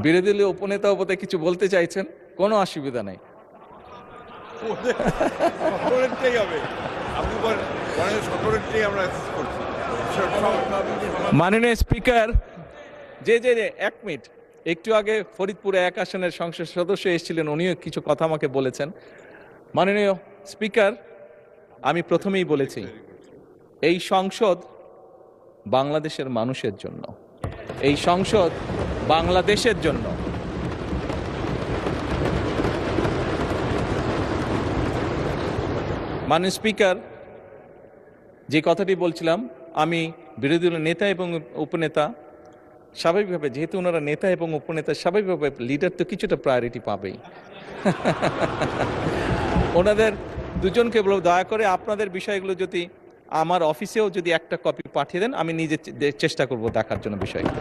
বিরোধী দলীয় উপনেতা বোধহয় কিছু বলতে চাইছেন, কোনো অসুবিধা নেই। মাননীয় স্পিকার, যে এক মিনিট, একটু আগে ফরিদপুরে 1 আসনের সংসদ সদস্য এসেছিলেন, উনিও কিছু কথা আমাকে বলেছেন। মাননীয় স্পিকার, আমি প্রথমেই বলেছি এই সংসদ বাংলাদেশের মানুষের জন্য, এই সংসদ বাংলাদেশের জন্য। মাননীয় স্পিকার, যে কথাটি বলছিলাম, আমি বিরোধী দলের নেতা এবং উপনেতা, স্বাভাবিকভাবে যেহেতু ওনারা নেতা এবং উপনেতা, স্বাভাবিকভাবে লিডার তো কিছুটা প্রায়োরিটি পাবেই। ওনাদের দুজনকে বলব, দয়া করে আপনাদের বিষয়গুলো যদি আমার অফিসেও যদি একটা কপি পাঠিয়ে দেন, আমি নিজে চেষ্টা করব দেখার জন্য বিষয়গুলো।